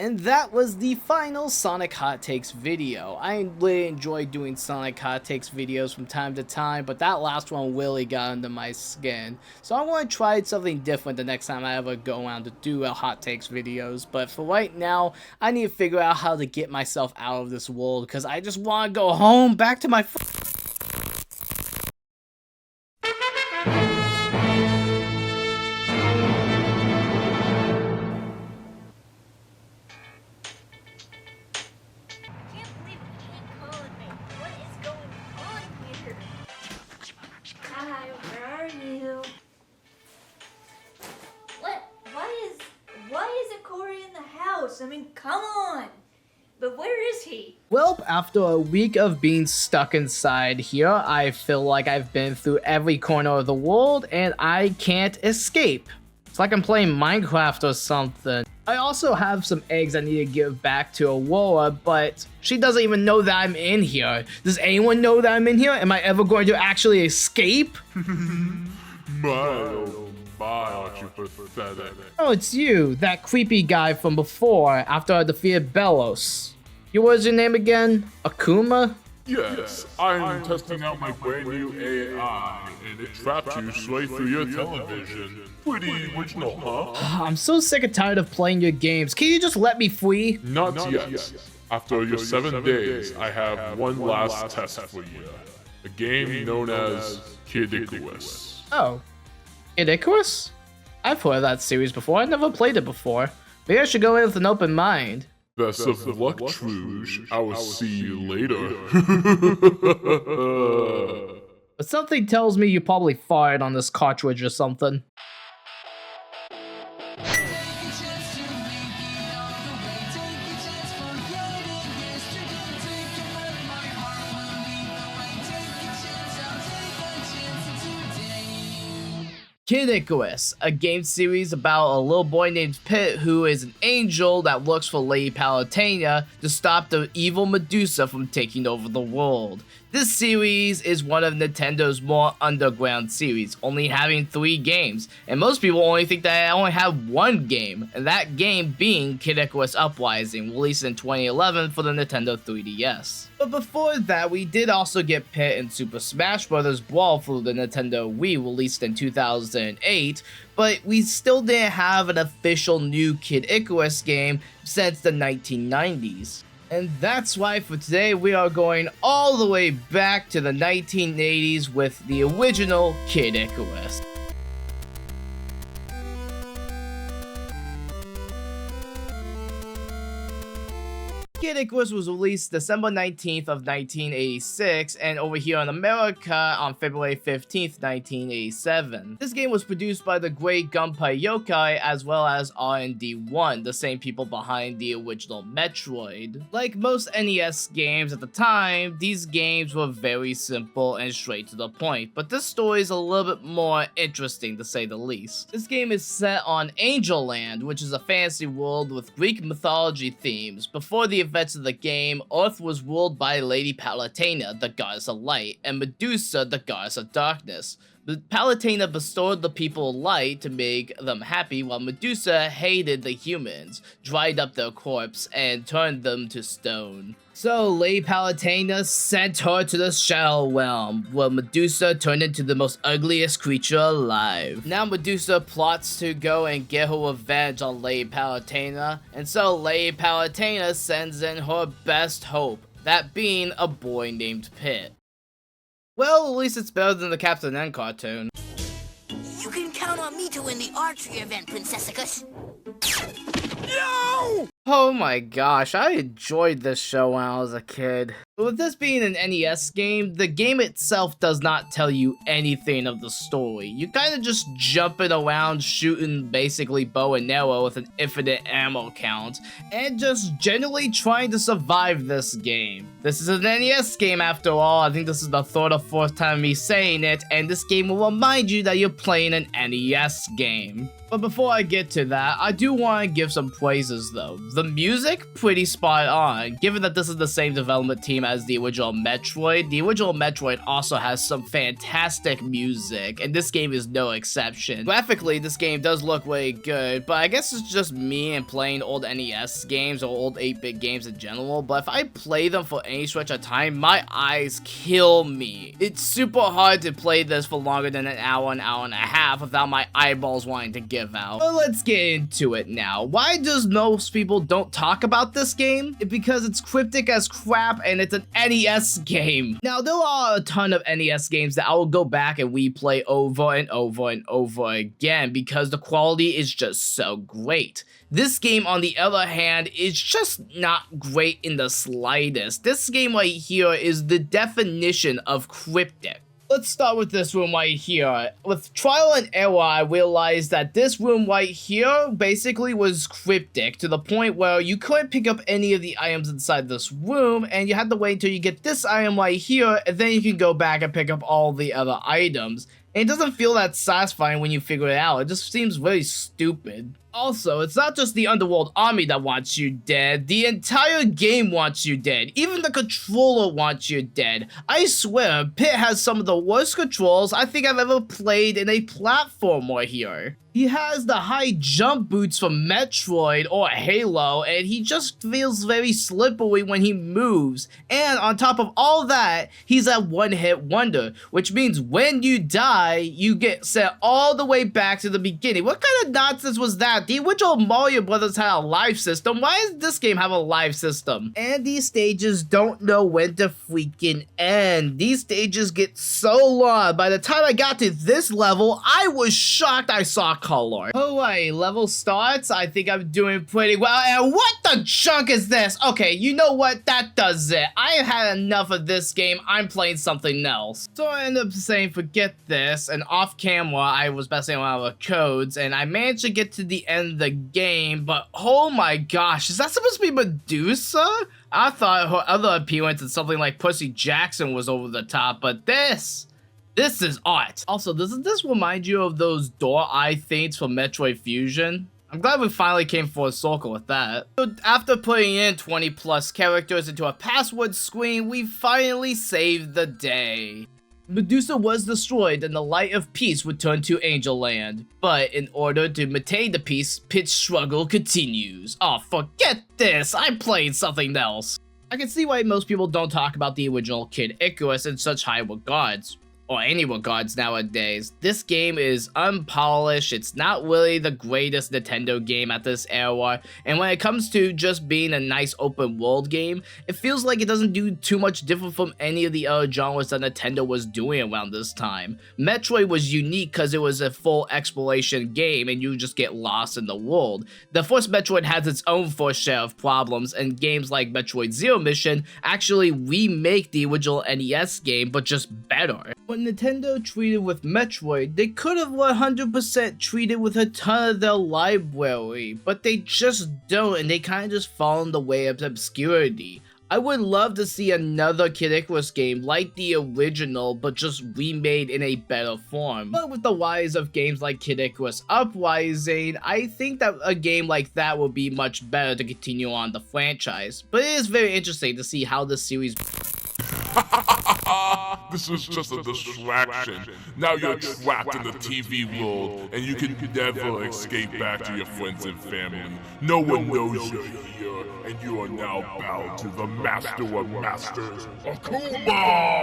And that was the final Sonic Hot Takes video. I really enjoy doing Sonic Hot Takes videos from time to time, but that last one really got under my skin. So I'm going to try something different the next time I ever go around to do a Hot Takes videos. But for right now, I need to figure out how to get myself out of this world, because I just want to go home, back to my I mean, come on! But where is he? Well, after a week of being stuck inside here, I feel like I've been through every corner of the world and I can't escape. It's like I'm playing Minecraft or something. I also have some eggs I need to give back to Aurora, but she doesn't even know that I'm in here. Does anyone know that I'm in here? Am I ever going to actually escape? Aren't you pathetic? Oh, it's you, that creepy guy from before, after I defeated Bellos. What was your name again? Akuma? Yes, I'm testing out my brand new AI, and it trapped you straight through your television. Pretty original, huh? I'm so sick and tired of playing your games. Can you just let me free? Not yet. After your 7 days, I have one last test for you. A game known as Icarus. Oh. Icarus? I've heard of that series before. I never played it before. Maybe I should go in with an open mind. Best of luck, Trouge. I will see you later. But something tells me you probably fired on this cartridge or something. Icarus, a game series about a little boy named Pit who is an angel that looks for Lady Palutena to stop the evil Medusa from taking over the world. This series is one of Nintendo's more underground series, only having 3 games, and most people only think that I only have 1 game, and that game being Icarus Uprising, released in 2011 for the Nintendo 3DS. But before that, we did also get Pit in Super Smash Bros. Brawl for the Nintendo Wii, released in 2008, but we still didn't have an official new Kid Icarus game since the 1990s. And that's why for today we are going all the way back to the 1980s with the original Kid Icarus. Kid Icarus was released December 19th of 1986 and over here in America on February 15th, 1987. This game was produced by the great Gunpei Yokai as well as R&D1, the same people behind the original Metroid. Like most NES games at the time, these games were very simple and straight to the point, but this story is a little bit more interesting to say the least. This game is set on Angel Land, which is a fantasy world with Greek mythology themes. Before the events of the game, Earth was ruled by Lady Palutena, the goddess of light, and Medusa, the goddess of darkness. Palutena bestowed the people light to make them happy, while Medusa hated the humans, dried up their corpse, and turned them to stone. So Lady Palutena sent her to the Shadow Realm, where Medusa turned into the most ugliest creature alive. Now Medusa plots to go and get her revenge on Lady Palutena, and so Lady Palutena sends in her best hope, that being a boy named Pit. Well, at least it's better than the Captain N cartoon. You can count on me to win the archery event, Princessicus. No! Oh my gosh, I enjoyed this show when I was a kid. But with this being an NES game, the game itself does not tell you anything of the story. You kinda just jumping around shooting basically bow and arrow with an infinite ammo count, and just generally trying to survive this game. This is an NES game after all. I think this is the 3rd or 4th time me saying it, and this game will remind you that you're playing an NES game. But before I get to that, I do want to give some praises though. The music, pretty spot on. Given that this is the same development team as the original Metroid also has some fantastic music, and this game is no exception. Graphically, this game does look really good, but I guess it's just me and playing old NES games or old 8-bit games in general, but if I play them for any stretch of time, my eyes kill me. It's super hard to play this for longer than an hour and a half without my eyeballs wanting to give out. But let's get into it now. Why does most people don't talk about this game? Because it's cryptic as crap and it's an NES game. Now, there are a ton of NES games that I will go back and replay over and over and over again because the quality is just so great. This game, on the other hand, is just not great in the slightest. This game right here is the definition of cryptic. Let's start with this room right here. With trial and error, I realized that this room right here basically was cryptic to the point where you couldn't pick up any of the items inside this room, and you had to wait until you get this item right here, and then you can go back and pick up all the other items. And it doesn't feel that satisfying when you figure it out. It just seems very stupid. Also, it's not just the Underworld Army that wants you dead. The entire game wants you dead. Even the controller wants you dead. I swear, Pit has some of the worst controls I think I've ever played in a platformer here. He has the high jump boots from Metroid or Halo, and he just feels very slippery when he moves. And on top of all that, he's a one-hit wonder, which means when you die, you get sent all the way back to the beginning. What kind of nonsense was that? The original Mario Brothers had a life system. Why does this game have a life system? And these stages don't know when to freaking end. These stages get so long. By the time I got to this level, I was shocked I saw color. Alright, level starts. I think I'm doing pretty well. And what the junk is this? Okay, you know what? That does it. I have had enough of this game. I'm playing something else. So I ended up saying forget this, and off camera I was messing around with codes, and I managed to get to the end of the game, but oh my gosh, is that supposed to be Medusa? I thought her other appearance in something like Percy Jackson was over the top, but this is art. Also, doesn't this remind you of those door eye things from Metroid Fusion? I'm glad we finally came full circle with that. So after putting in 20 plus characters into a password screen, we finally saved the day. Medusa was destroyed and the light of peace returned to Angel Land. But in order to maintain the peace, Pit's struggle continues. Oh, forget this! I'm playing something else. I can see why most people don't talk about the original Kid Icarus in such high regards. Or any regards nowadays. This game is unpolished, it's not really the greatest Nintendo game at this era, and when it comes to just being a nice open world game, it feels like it doesn't do too much different from any of the other genres that Nintendo was doing around this time. Metroid was unique because it was a full exploration game and you just get lost in the world. The first Metroid has its own fair share of problems, and games like Metroid Zero Mission actually remake the original NES game, but just better. When Nintendo treated with Metroid, they could have 100% treated with a ton of their library, but they just don't, and they kind of just fall in the way of obscurity. I would love to see another Kid Icarus game like the original, but just remade in a better form. But with the rise of games like Kid Icarus Uprising, I think that a game like that would be much better to continue on the franchise. But it is very interesting to see how this series This is just a distraction. Now you're trapped in the TV world, and you can never escape back to your friends and family. No one knows you're here, and you are now bound to the master of masters, Akuma!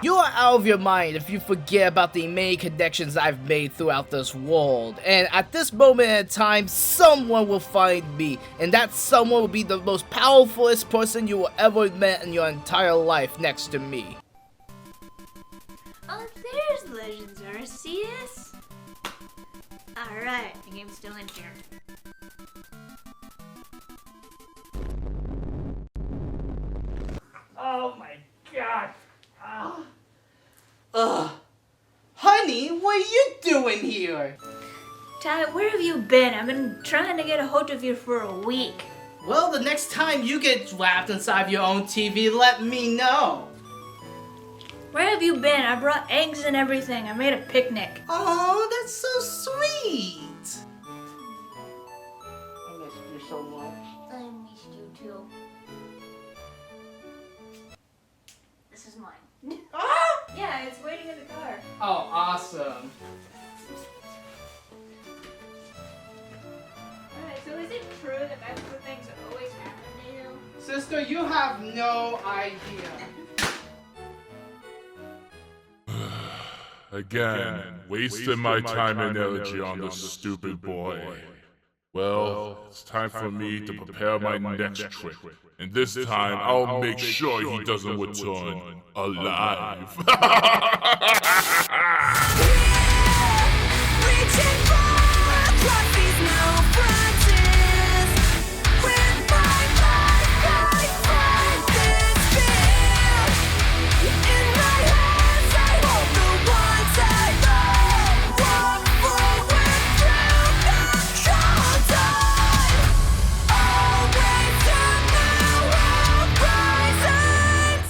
You are out of your mind if you forget about the many connections I've made throughout this world. And at this moment in time, someone will find me. And that someone will be the most powerfulest person you will ever met in your entire life next to me. Oh, there's Legends Arceus. Alright, the game's still in here. Oh my god. Ugh. Honey, what are you doing here? Ty, where have you been? I've been trying to get a hold of you for a week. Well, the next time you get trapped inside your own TV, let me know. Where have you been? I brought eggs and everything. I made a picnic. Oh, that's so sweet. I missed you so much. I missed you too. This is mine. Yeah, it's waiting in the car. Oh, awesome. Alright, so is it true that magical things always happen to you? Sister, you have no idea. Again, wasting my time and energy on this stupid boy. Well, it's time for me to prepare my next trick. And this time, I'll make sure he doesn't return alive.